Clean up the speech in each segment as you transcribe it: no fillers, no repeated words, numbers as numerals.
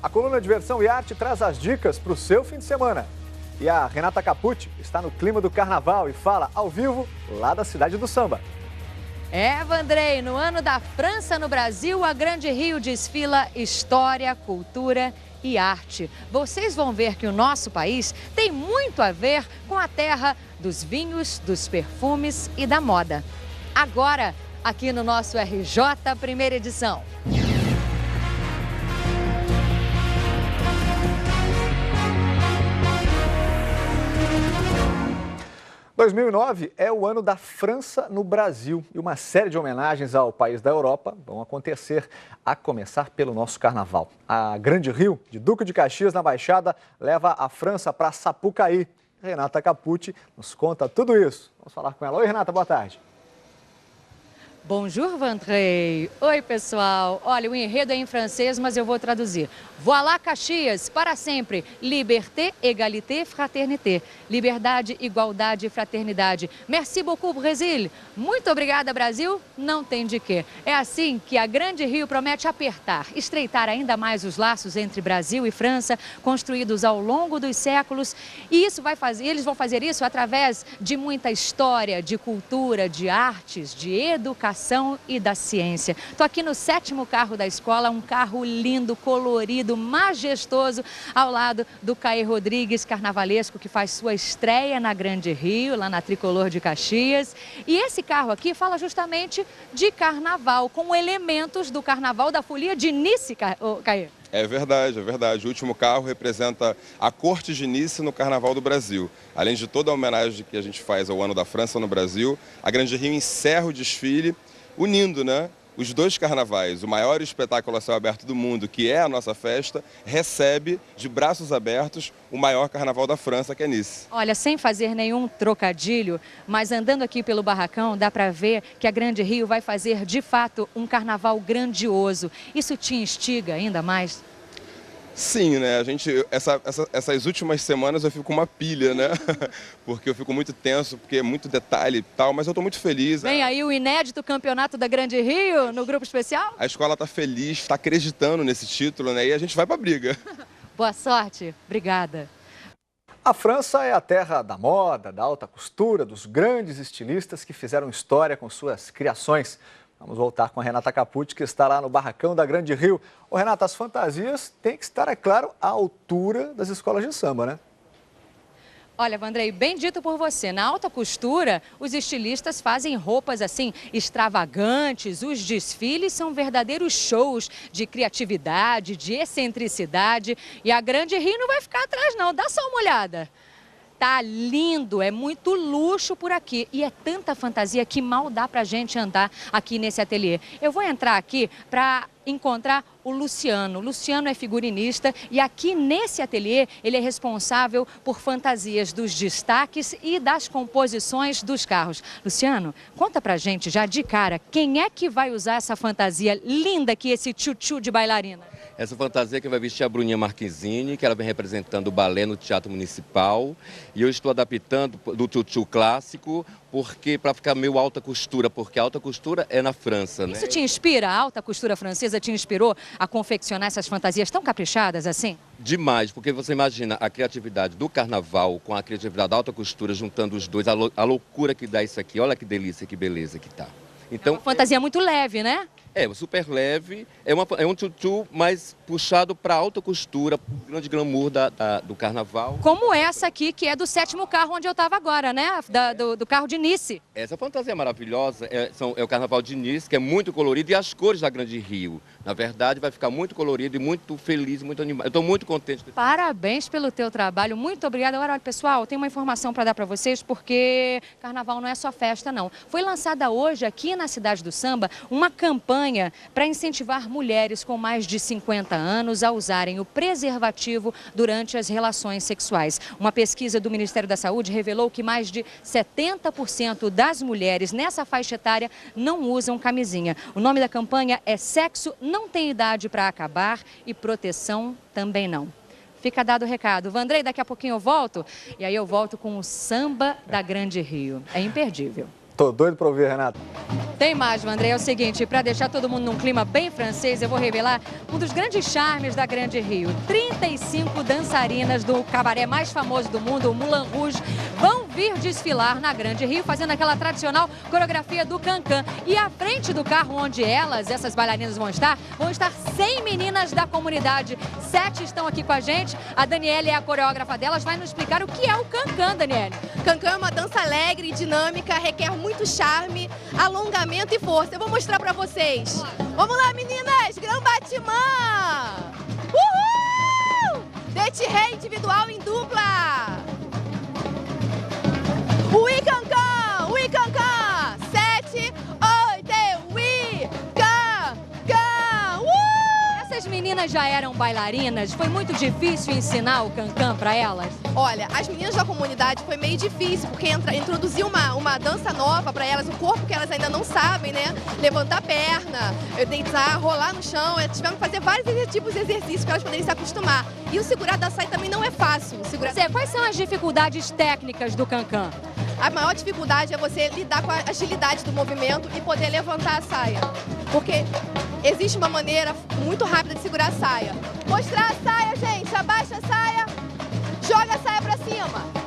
A coluna Diversão e Arte traz as dicas para o seu fim de semana. E a Renata Capucci está no clima do carnaval e fala ao vivo lá da cidade do samba. Vandrei, no ano da França no Brasil, a Grande Rio desfila história, cultura e arte. Vocês vão ver que o nosso país tem muito a ver com a terra dos vinhos, dos perfumes e da moda. Agora, aqui no nosso RJ Primeira Edição. 2009 é o ano da França no Brasil e uma série de homenagens ao país da Europa vão acontecer, a começar pelo nosso carnaval. A Grande Rio, de Duque de Caxias, na Baixada, leva a França para Sapucaí. Renata Capucci nos conta tudo isso. Vamos falar com ela. Oi, Renata, boa tarde. Bonjour, Vandrei. Oi, pessoal. Olha, o enredo é em francês, mas eu vou traduzir. Voilà Caxias, para sempre. Liberté, égalité, fraternité. Liberdade, igualdade e fraternidade. Merci beaucoup, Brasil. Muito obrigada, Brasil. Não tem de quê. É assim que a Grande Rio promete apertar, estreitar ainda mais os laços entre Brasil e França, construídos ao longo dos séculos. E eles vão fazer isso através de muita história, de cultura, de artes, de educação e da ciência. Estou aqui no 7º carro da escola, um carro lindo, colorido, majestoso, ao lado do Caê Rodrigues, carnavalesco, que faz sua estreia na Grande Rio, lá na Tricolor de Caxias. E esse carro aqui fala justamente de carnaval, com elementos do carnaval da folia de Nice, Caê. É verdade, é verdade. O último carro representa a corte de Nice no Carnaval do Brasil. Além de toda a homenagem que a gente faz ao ano da França no Brasil, a Grande Rio encerra o desfile unindo, os dois carnavais. O maior espetáculo a céu aberto do mundo, que é a nossa festa, recebe de braços abertos o maior carnaval da França, que é Nice. Olha, sem fazer nenhum trocadilho, mas andando aqui pelo barracão, dá para ver que a Grande Rio vai fazer, de fato, um carnaval grandioso. Isso te instiga ainda mais? Sim, essas últimas semanas eu fico com uma pilha, Porque eu fico muito tenso, porque é muito detalhe e tal, mas eu estou muito feliz. Vem aí o inédito campeonato da Grande Rio no grupo especial? A escola está feliz, está acreditando nesse título, e a gente vai para a briga. Boa sorte, obrigada. A França é a terra da moda, da alta costura, dos grandes estilistas que fizeram história com suas criações. Vamos voltar com a Renata Capucci, que está lá no barracão da Grande Rio. Ô, Renata, as fantasias têm que estar, é claro, à altura das escolas de samba, né? Olha, Vandrei, bem dito por você, na alta costura, os estilistas fazem roupas assim extravagantes, os desfiles são verdadeiros shows de criatividade, de excentricidade, e a Grande Rio não vai ficar atrás não, dá só uma olhada. Tá lindo, é muito luxo por aqui e é tanta fantasia que mal dá pra gente andar aqui nesse ateliê. Eu vou entrar aqui para encontrar o Luciano. Luciano é figurinista e aqui nesse ateliê ele é responsável por fantasias dos destaques e das composições dos carros. Luciano, conta pra gente já de cara, quem é que vai usar essa fantasia linda aqui, esse tchutchu de bailarina? Essa fantasia que vai vestir a Bruninha Marquezine, que ela vem representando o balé no Teatro Municipal. E eu estou adaptando do tchutchu clássico, porque para ficar meio alta costura, porque a alta costura é na França, Isso te inspira? A alta costura francesa te inspirou a confeccionar essas fantasias tão caprichadas assim? Demais, porque você imagina a criatividade do carnaval com a criatividade da alta costura, juntando os dois, a loucura que dá isso aqui. Olha que delícia, que beleza que tá. Então, é uma fantasia muito leve, né? É, super leve, é um tchutchu mais puxado para alta costura, para o grande glamour do carnaval. Como essa aqui, que é do 7º carro onde eu estava agora, né? Do carro de Nice. Essa fantasia maravilhosa é o carnaval de Nice, que é muito colorido, e as cores da Grande Rio. Na verdade, vai ficar muito colorido e muito feliz, muito animado. Eu estou muito contente. Parabéns pelo teu trabalho, muito obrigada. Agora, olha, pessoal, tem uma informação para dar para vocês, porque carnaval não é só festa, não. Foi lançada hoje, aqui na Cidade do Samba, uma campanha para incentivar mulheres com mais de 50 anos a usarem o preservativo durante as relações sexuais. Uma pesquisa do Ministério da Saúde revelou que mais de 70% das mulheres nessa faixa etária não usam camisinha. O nome da campanha é Sexo Não Tem Idade para Acabar e Proteção Também Não. Fica dado o recado. Vandrei, daqui a pouquinho eu volto e aí eu volto com o samba da Grande Rio. É imperdível. Tô doido para ouvir, Renata. Tem mais, Vandré. É o seguinte, para deixar todo mundo num clima bem francês, eu vou revelar um dos grandes charmes da Grande Rio. 35 dançarinas do cabaré mais famoso do mundo, o Moulin Rouge, vão vir desfilar na Grande Rio, fazendo aquela tradicional coreografia do cancan. E à frente do carro onde essas bailarinas vão estar 100 meninas da comunidade. 7 estão aqui com a gente. A Daniela é a coreógrafa delas, vai nos explicar o que é o cancan, Daniela. Cancan é uma dança alegre e dinâmica, requer muito charme, alongamento e força. Eu vou mostrar pra vocês. Vamos lá, meninas! Grand Batiment! Uhul! Détiré individual em dupla! Oui, cancan! Oui, cancan! 7, 8, oui, cancan! Essas meninas já eram bailarinas? Foi muito difícil ensinar o cancan para elas? Olha, as meninas da comunidade foi meio difícil, porque introduzir uma dança nova para elas, um corpo que elas ainda não sabem, né? Levantar a perna, deitar, rolar no chão. Tivemos que fazer vários tipos de exercícios para elas poderem se acostumar. E o segurar da saia também não é fácil. Quais são as dificuldades técnicas do cancan? A maior dificuldade é você lidar com a agilidade do movimento e poder levantar a saia. Porque existe uma maneira muito rápida de segurar a saia. Mostrar a saia, gente. Abaixa a saia, joga a saia pra cima.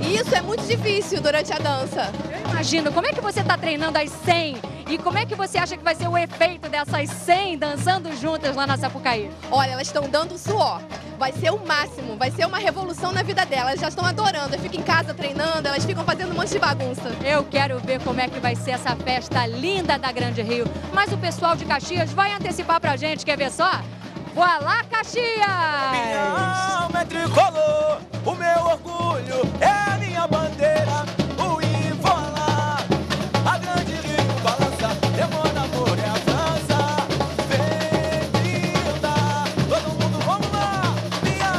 E isso é muito difícil durante a dança. Eu imagino. Como é que você está treinando as 100? E como é que você acha que vai ser o efeito dessas 100 dançando juntas lá na Sapucaí? Olha, elas estão dando suor. Vai ser o máximo, vai ser uma revolução na vida delas. Elas já estão adorando, elas ficam em casa treinando, elas ficam fazendo um monte de bagunça. Eu quero ver como é que vai ser essa festa linda da Grande Rio. Mas o pessoal de Caxias vai antecipar pra gente, quer ver só? Voilá, Caxias! Minha alma é tricolor, o meu orgulho é a minha bandeira. O Voilá, a Grande Rio balança, demora amor é a França. Vem brindar, todo mundo vamos lá. Minha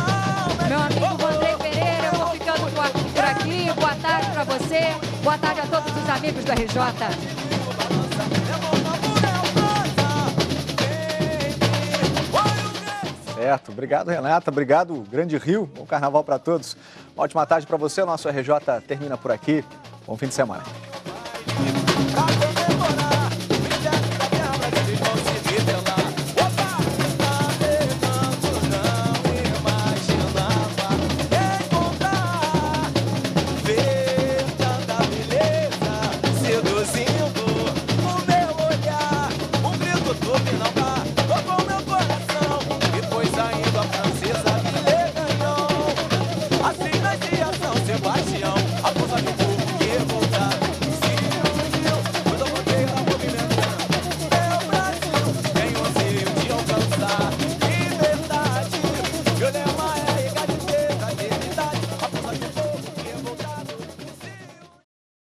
alma é Meu amigo tricolor, Vandré Pereira, eu vou ficando por aqui. Boa tarde pra você. Boa tarde a todos os amigos do RJ. Certo. Obrigado, Renata. Obrigado, Grande Rio. Bom carnaval para todos. Uma ótima tarde para você. O nosso RJ termina por aqui. Bom fim de semana.